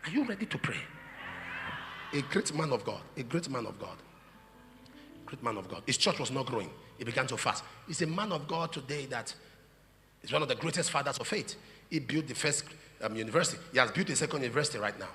Are you ready to pray? A great man of God, a great man of God, great man of God. His church was not growing. He began to fast. He's a man of God today that is one of the greatest fathers of faith. He built the first university. He has built a second university right now.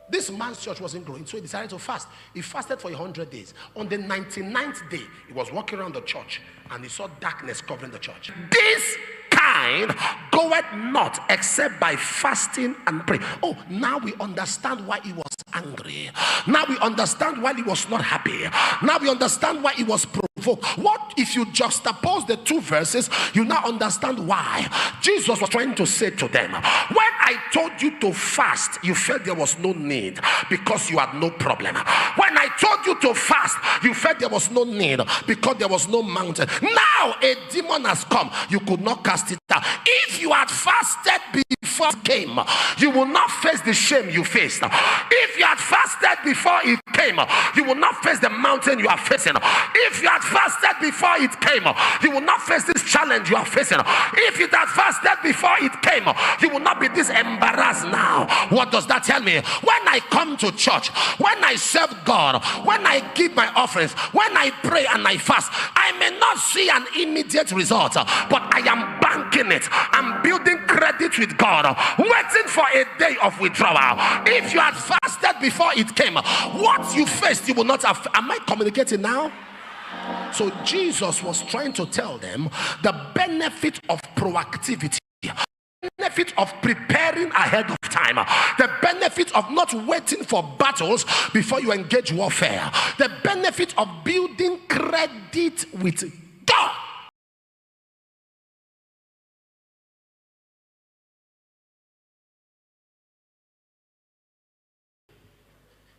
This man's church wasn't growing, so he decided to fast. He fasted for 100 days. On the 99th day, he was walking around the church and he saw darkness covering the church. This kind goeth not except by fasting and prayer. Oh, now we understand why he was angry. Now we understand why he was not happy. Now we understand why he was provoked. What if you juxtapose the two verses? You now understand why Jesus was trying to say to them, when I told you to fast, you felt there was no need because you had no problem. When I told you to fast, you felt there was no need because there was no mountain. Now a demon has come, you could not cast it out. If you had fasted before it came, you will not face the shame you faced. If you had fasted before it came, you will not face the mountain you are facing. If you had fasted before it came, you will not face this challenge you are facing. If you had fasted before it came, you will not be this embarrassed now. What does that tell me? When I come to church, when I serve God, when I give my offerings, when I pray and I fast, I may not see an immediate result, but I am banking it. I'm building credit with God, waiting for a day of withdrawal. If you had fasted before it came, what you faced, you will not have. Am I communicating now? So Jesus was trying to tell them the benefit of proactivity, benefit of preparing ahead of time, the benefit of not waiting for battles before you engage warfare, the benefit of building credit with God.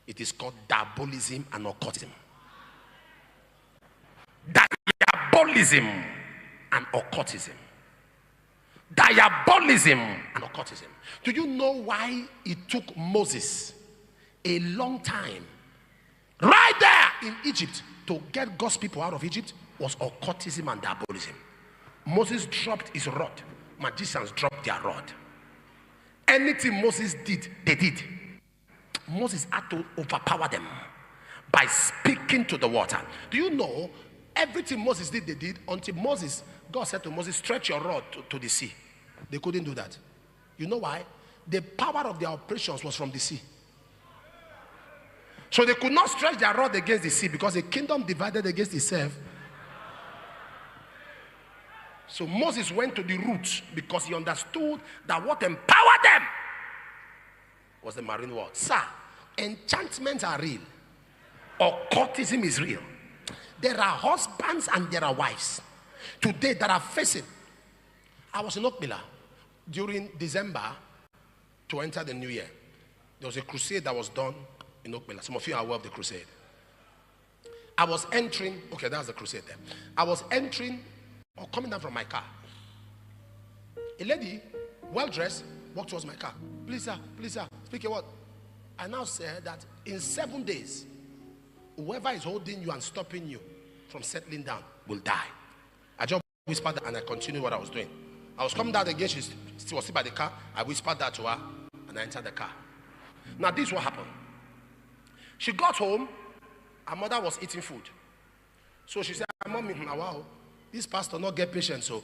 It is called diabolism and occultism. Diabolism and occultism. Diabolism and occultism. Do you know why it took Moses a long time right there in Egypt to get God's people out of Egypt? Was occultism and diabolism. Moses dropped his rod. Magicians dropped their rod. Anything Moses did, they did. Moses had to overpower them by speaking to the water. Do you know everything Moses did, they did until Moses, God said to Moses, stretch your rod to the sea. They couldn't do that. You know why? The power of their operations was from the sea. So they could not stretch their rod against the sea because the kingdom divided against itself. So Moses went to the roots because he understood that what empowered them was the marine world. Sir, enchantments are real. Occultism is real. There are husbands and there are wives today that are facing. I was in Okmila during December to enter the new year. There was a crusade that was done in Okmila. Some of you are aware of the crusade. I was entering, okay, that's the crusade there. I was entering or coming down from my car. A lady, well dressed, walked towards my car. Please sir, speak a word. I now said that in 7 days, whoever is holding you and stopping you from settling down will die. I just whispered that and I continued what I was doing. I was coming down again, she was sitting by the car. I whispered that to her and I entered the car. Now this is what happened. She got home, her mother was eating food. So she said, Mommy, wow, this pastor not get patient. So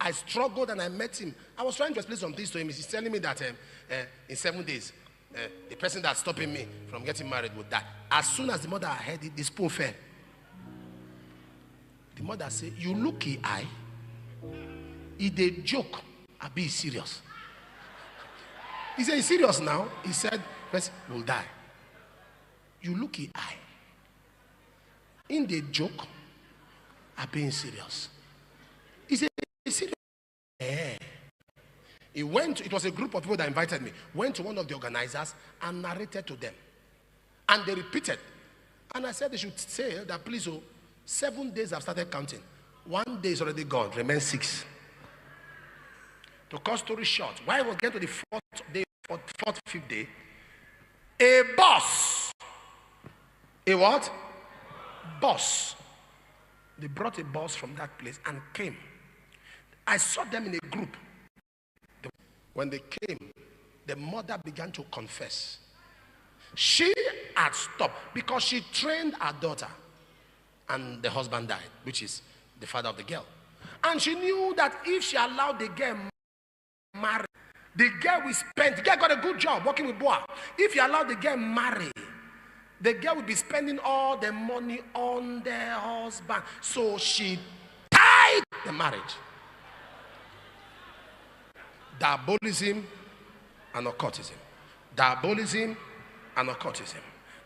I struggled and I met him. I was trying to explain some things to him. He's telling me that in 7 days, the person that's stopping me from getting married would die. As soon as the mother heard it, the spoon fell. The mother said, you look eye. It's a joke. I be serious. He said, he's serious now. He said, person will die. You look eye. In the joke, I being serious. He said, serious. Yeah. He went, it was a group of people that invited me, went to one of the organizers and narrated to them. And they repeated. And I said they should say that please, 7 days I've started counting. 1 day is already gone, remains 6. To cut story short, while I was getting to the fourth, fifth day, a boss, a what? Boss. They brought a boss from that place and came. I saw them in a group. When they came, the mother began to confess. She had stopped because she trained her daughter, and the husband died, which is the father of the girl. And she knew that if she allowed the girl marry, the girl will spend, the girl got a good job working with Boa. If you allow the girl marry, the girl will be spending all the money on the husband. So she tied the marriage. Diabolism and occultism. Diabolism and occultism.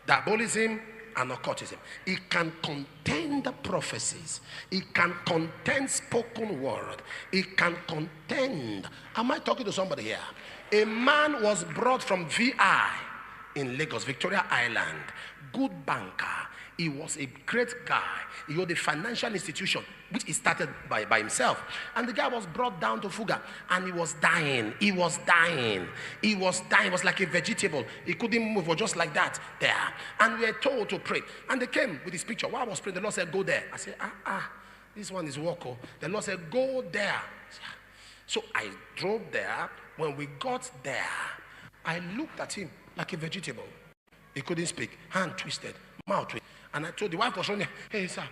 Diabolism and occultism. It can contain the prophecies. It can contain spoken word. It can contain. Am I talking to somebody here? A man was brought from VI in Lagos, Victoria Island. Good banker. He was a great guy. He had a financial institution which he started by himself. And the guy was brought down to Fuga, and he was dying. He was dying. He was dying. He was like a vegetable. He couldn't move, or just like that there. And we were told to pray. And they came with this picture. While I was praying, the Lord said, go there. I said, this one is Woko. The Lord said, go there. So I drove there. When we got there, I looked at him like a vegetable. He couldn't speak. Hand twisted, mouth twisted. And I told the wife was running, hey sir,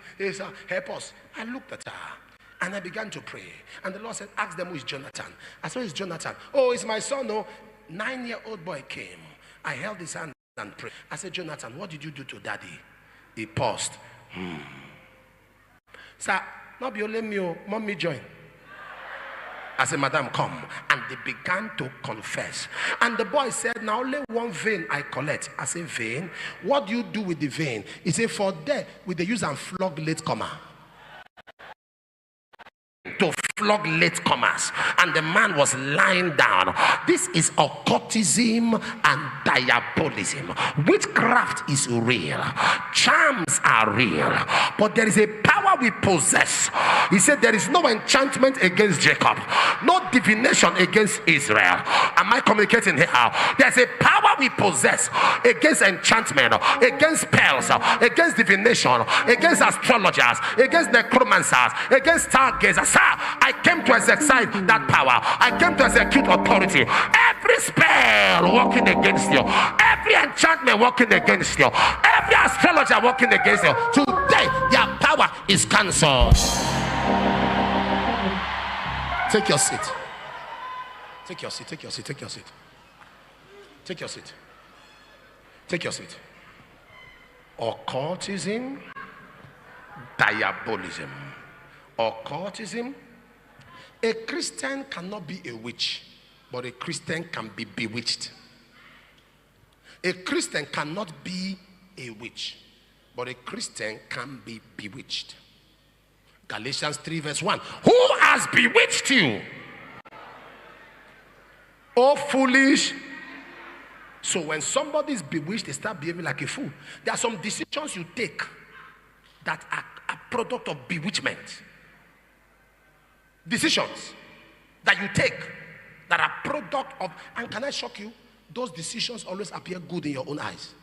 help us. I looked at her and I began to pray. And the Lord said, ask them who is Jonathan. I said, it's Jonathan. Oh, it's my son. Oh, 9-year-old boy came. I held his hand and prayed. I said, Jonathan, what did you do to daddy? He paused. Sir, not be only me, mommy join. I said, madam, come. And they began to confess. And the boy said, now only one vein I collect. I said, vein? What do you do with the vein? He said, for there, with the use and flog latecomer. To flog latecomers. And the man was lying down. This is occultism and diabolism. Witchcraft is real. Charms are real. But there is a power we possess. He said there is no enchantment against Jacob, no divination against Israel. Am I communicating here? There's a power we possess against enchantment, against spells, against divination, against astrologers, against necromancers, against stargazers. Sir, I came to exercise that power. I came to execute authority. Every spell working against you, every enchantment working against you, every astrologer working against you, today their power is cancelled. Take your seat. Take your seat. Take your seat. Take your seat. Take your seat. Take your seat. Occultism, diabolism. Occultism. A Christian cannot be a witch, but a Christian can be bewitched. A Christian cannot be a witch, but a Christian can be bewitched. Galatians 3 verse 1. Who has bewitched you? Oh, foolish. So when somebody is bewitched, they start behaving like a fool. There are some decisions you take that are a product of bewitchment. Decisions that you take that are product of, and can I shock you? Those decisions always appear good in your own eyes.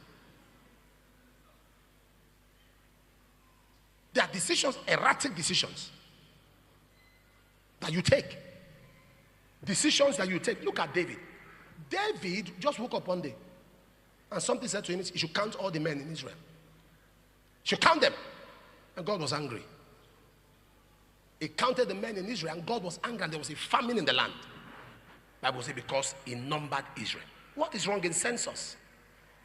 There are decisions, erratic decisions that you take. Decisions that you take. Look at David. David just woke up one day and something said to him, he should count all the men in Israel. He should count them. And God was angry. He counted the men in Israel and God was angry and there was a famine in the land. The Bible says because he numbered Israel. What is wrong in census?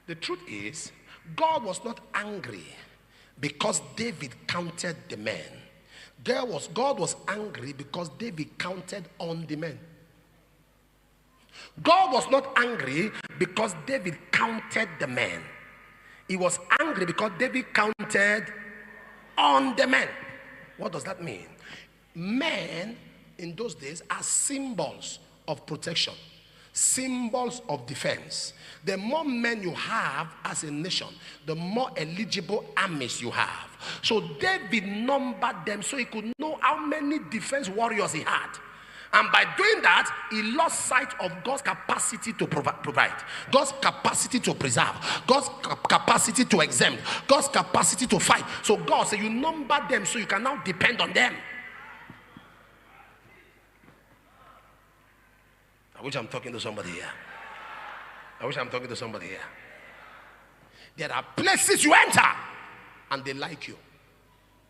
The truth is, God was not angry because David counted the men. God was angry because David counted on the men. God was not angry because David counted the men. He was angry because David counted on the men. What does that mean? Men in those days are symbols of protection, symbols of defense. The more men you have as a nation, the more eligible armies you have. So David numbered them so he could know how many defense warriors he had. And by doing that, he lost sight of God's capacity to provide, God's capacity to preserve, God's capacity to exempt, God's capacity to fight. So God said, you number them so you can now depend on them. I wish I'm talking to somebody here. I wish I'm talking to somebody here. There are places you enter and they like you,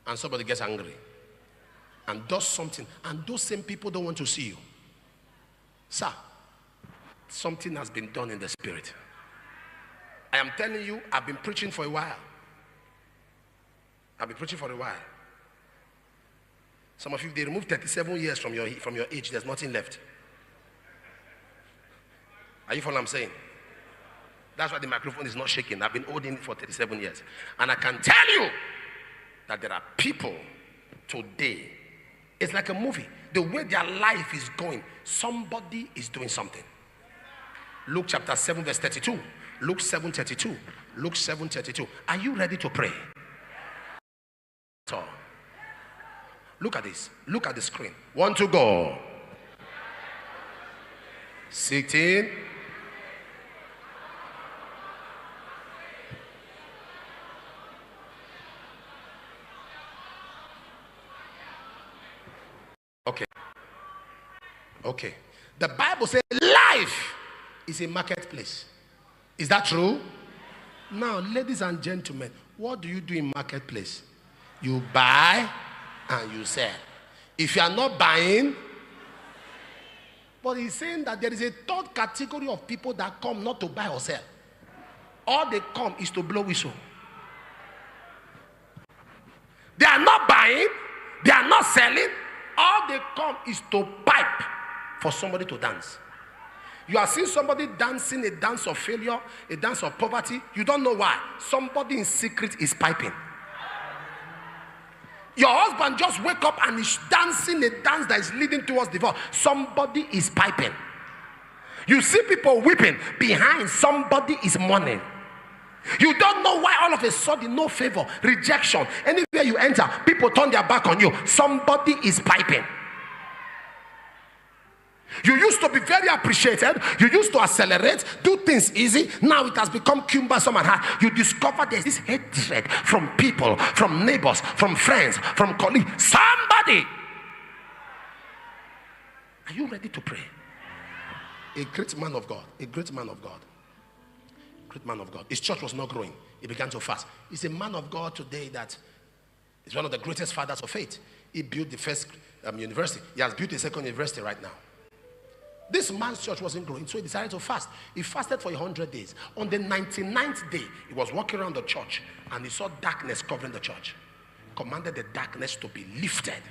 and somebody gets angry and does something, and those same people don't want to see you. Sir, something has been done in the spirit. I am telling you, I've been preaching for a while. I've been preaching for a while. Some of you, they removed 37 years from your age. There's nothing left. Are you following what I'm saying? That's why the microphone is not shaking. I've been holding it for 37 years. And I can tell you that there are people today, it's like a movie. The way their life is going, somebody is doing something. Luke chapter 7 verse 32. Luke 7:32. Luke 7:32. Are you ready to pray? So, look at this. Look at the screen. 1 to go. 16. Okay. The Bible says life is a marketplace. Is that true? Now, ladies and gentlemen, what do you do in marketplace? You buy and you sell. If you are not buying, but he's saying that there is a third category of people that come not to buy or sell. All they come is to blow whistle. They are not buying, they are not selling. All they come is to pipe for somebody to dance. You are seeing somebody dancing a dance of failure, a dance of poverty. You don't know why. Somebody in secret is piping. Your husband just wake up and is dancing a dance that is leading towards divorce. Somebody is piping. You see people weeping. Behind, somebody is mourning. You don't know why all of a sudden, no favor, rejection. Anywhere you enter, people turn their back on you. Somebody is piping. You used to be very appreciated. You used to accelerate, do things easy. Now it has become cumbersome and hard. You discover there's this hatred from people, from neighbors, from friends, from colleagues. Somebody. Are you ready to pray? A great man of God. A great man of God. Great man of God. His church was not growing. He began to fast. He's a man of God today that is one of the greatest fathers of faith. He built the first university. He has built a second university right now. This man's church wasn't growing, so he decided to fast. He fasted for 100 days. On the 99th day, he was walking around the church and he saw darkness covering the church. Commanded the darkness to be lifted.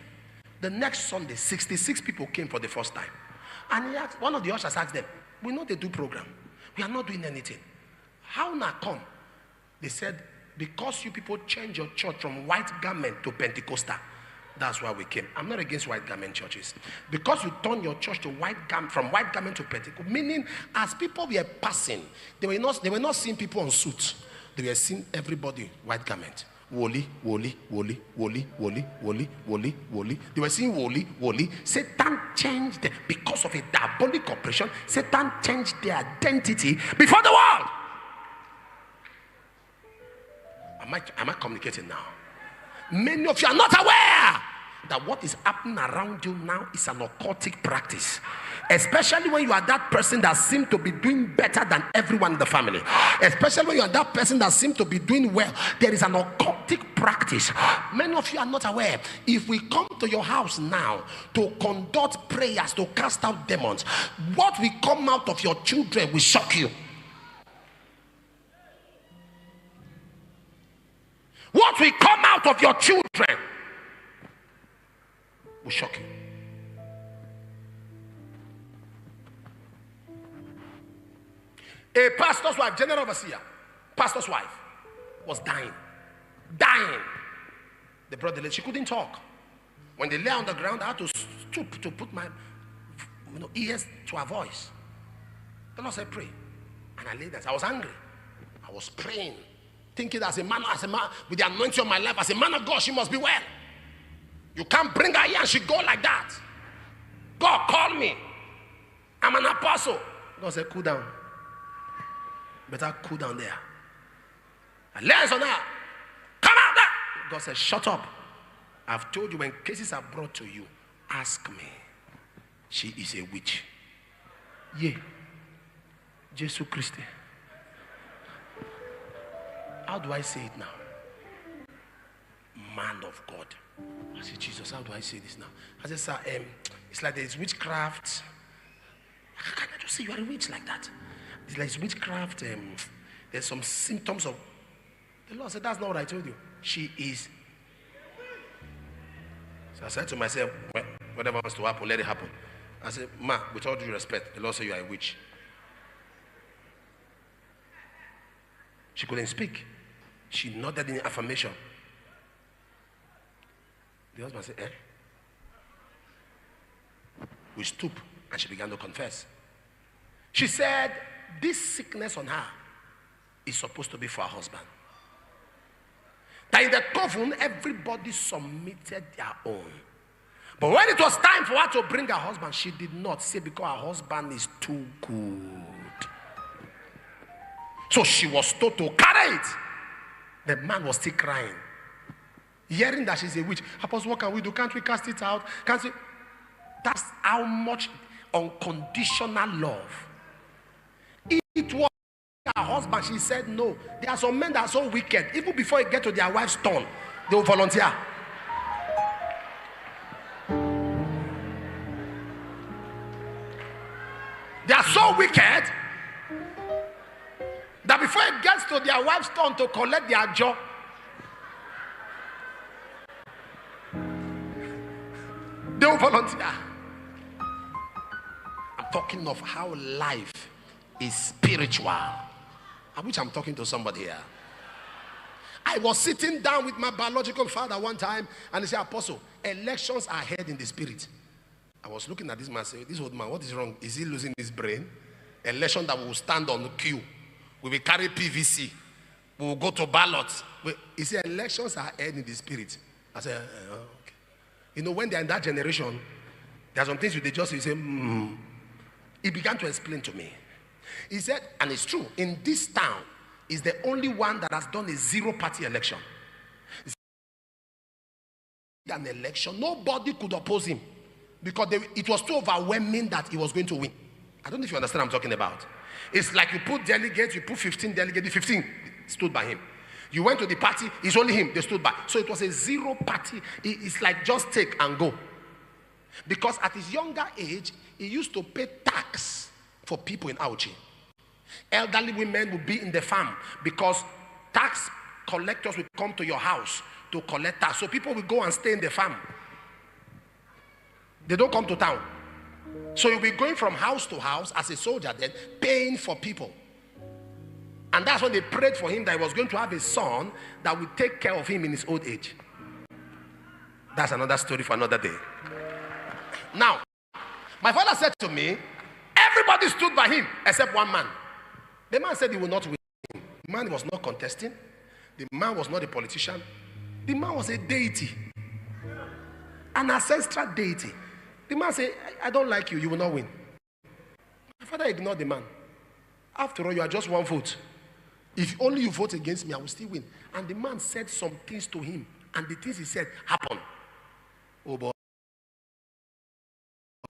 The next Sunday, 66 people came for the first time. And he asked, one of the ushers asked them, we know they do program. We are not doing anything. How now come? They said, because you people change your church from white garment to Pentecostal. That's why we came. I'm not against white garment churches. Because you turn your church to white garment, from white garment to Pentecost, meaning as people were passing, they were not seeing people on suits. They were seeing everybody white garment. Woli, woli, woli, woli, woli, woli, woli, woli. They were seeing woli, woli. Satan changed because of a diabolic operation. Satan changed their identity before the world. Am I communicating now? Many of you are not aware that what is happening around you now is an occultic practice. Especially when you are that person that seems to be doing better than everyone in the family. Especially when you are that person that seems to be doing well. There is an occultic practice. Many of you are not aware. If we come to your house now to conduct prayers to cast out demons, what will come out of your children will shock you. What will come out of your children will shock you. A pastor's wife, general overseer, pastor's wife, was dying. They brought the lady. She couldn't talk. When they lay on the ground, I had to stoop to put my ears to her voice. The Lord said, pray. And I laid there. I was angry. I was praying. Thinking as a man, with the anointing of my life, as a man of God, she must be well. You can't bring her here and she go like that. God called me. I'm an apostle. God said, cool down. Better cool down there. I lay hands on her. Come out there. God said, shut up. I've told you when cases are brought to you, ask me. She is a witch. Yeah. Jesus Christ. How do I say it now? Man of God. I said, Jesus, how do I say this now? I said, sir, it's like there's witchcraft. Can I just say you are a witch like that? It's like witchcraft. There's some symptoms of. The Lord said, that's not what I told you. She is. So I said to myself, well, whatever wants to happen, let it happen. I said, ma, with all due respect, the Lord said you are a witch. She couldn't speak. She nodded in affirmation. The husband said, We stoop, and she began to confess. She said, this sickness on her is supposed to be for her husband. That in the coven, everybody submitted their own. But when it was time for her to bring her husband, she did not say because her husband is too good. So she was told to carry it. The man was still crying. Hearing that she's a witch. Apostle, what can we do? Can't we cast it out? Can't we? That's how much unconditional love. It was her husband. She said no. There are some men that are so wicked. Even before they get to their wife's turn, they will volunteer. They are so wicked that before it gets to their wife's turn to collect their job, they will volunteer. I'm talking of how life is spiritual. I wish I'm talking to somebody here. I was sitting down with my biological father one time, and he said, Apostle, elections are held in the spirit. I was looking at this man and said, this old man, what is wrong? Is he losing his brain? Election that will stand on the queue. We will carry PVC. We will go to ballots. He said, elections are held in the spirit. I said, okay. You know, when they're in that generation, there are some things they just say, He began to explain to me. He said, and it's true, in this town, is the only one that has done a zero-party election. An election, nobody could oppose him because it was too overwhelming that he was going to win. I don't know if you understand what I'm talking about. It's like you put delegates, you put 15 delegates, the 15 stood by him. You went to the party, it's only him, they stood by. So it was a zero party. It's like just take and go. Because at his younger age, he used to pay tax for people in Auchi. Elderly women would be in the farm because tax collectors will come to your house to collect tax. So people will go and stay in the farm. They don't come to town. So you'll be going from house to house as a soldier then, paying for people. And that's when they prayed for him that he was going to have a son that would take care of him in his old age. That's another story for another day. Now, my father said to me, everybody stood by him except one man. The man said he will not win. The man was not contesting. The man was not a politician. The man was a deity. An ancestral deity. The man said, I don't like you, you will not win. My father ignored the man. After all, you are just one vote. If only you vote against me, I will still win. And the man said some things to him. And the things he said happened. Oh boy.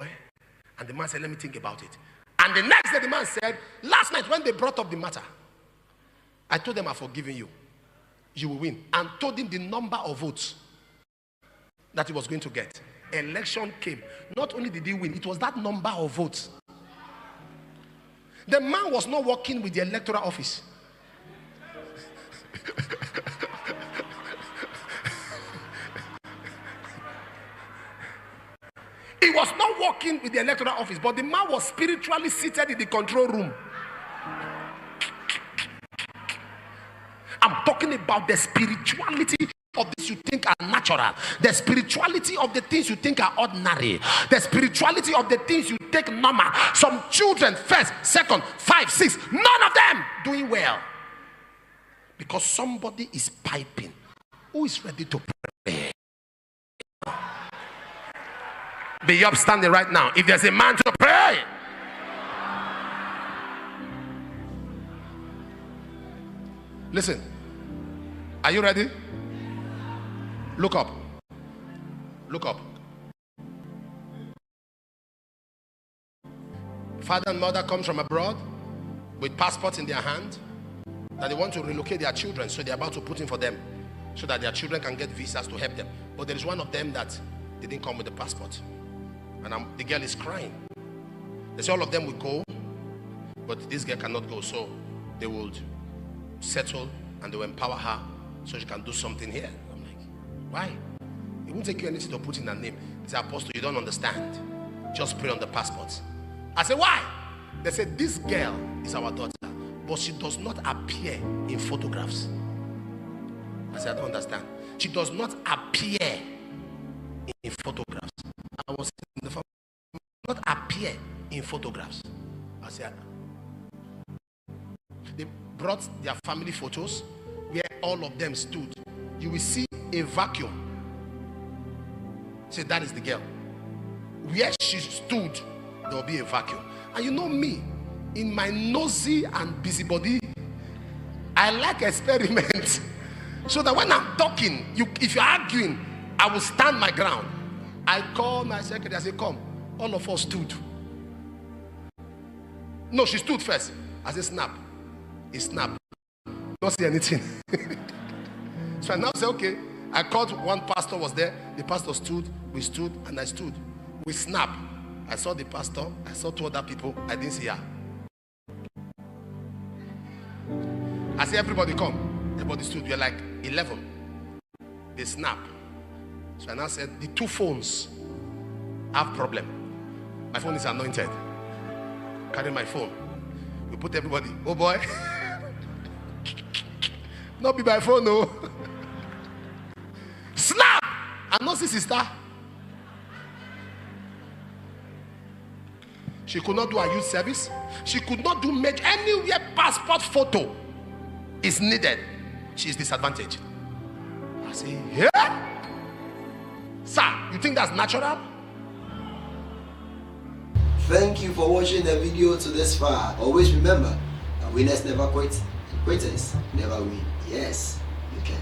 And the man said, let me think about it. And the next day the man said, last night when they brought up the matter, I told them I've forgiven you. You will win. And told him the number of votes that he was going to get. Election came. Not only did he win, it was that number of votes. The man was not working with the electoral office. He was not working with the electoral office, but the man was spiritually seated in the control room. I'm talking about the spirituality of this you think are natural, the spirituality of the things you think are ordinary, the spirituality of the things you take normal. Some children, first, second, 5, 6, none of them doing well because somebody is piping. Who is ready to pray? Be up standing right now. If there's a man to pray, listen. Are you ready? Look up. Look up. Father and mother comes from abroad. with passports in their hand that they want to relocate their children, so they're about to put in for them so that their children can get visas to help them. But there is one of them that didn't come with the passport, and the girl is crying. They say all of them will go, but this girl cannot go, so they would settle and they will empower her so she can do something here. I'm like, why? It won't take you anything to put in her name. They say, Apostle, you don't understand. Just pray on the passports. I say, why? They said, this girl is our daughter, but she does not appear in photographs. I said, I don't understand. She does not appear in photographs. I was in the family, not appear in photographs. I said, they brought their family photos where all of them stood. You will see a vacuum. Say, that is the girl. Where she stood, there will be a vacuum. And you know me, in my nosy and busybody, I like experiments. So that when I'm talking, if you're arguing, I will stand my ground. I call my secretary, I say, come. All of us stood. No, she stood first. I said, snap. It snapped. Don't see anything. So I now say, okay. I called, one pastor was there. The pastor stood, we stood, and I stood. We snapped. I saw the pastor, I saw 2 other people, I didn't see her. I said, everybody come. Everybody stood. We are like 11. They snap. So I now said, the 2 phones have problem. My phone is anointed. Carry my phone. We put everybody. Oh boy. Not be my phone, no. Snap! I know see sister. She could not do a youth service. She could not do make anywhere passport photo is needed. She is disadvantaged. I say, yeah? Sir, you think that's natural? Thank you for watching the video to this far. Always remember, that winners never quit, and quitters never win. Yes, you can.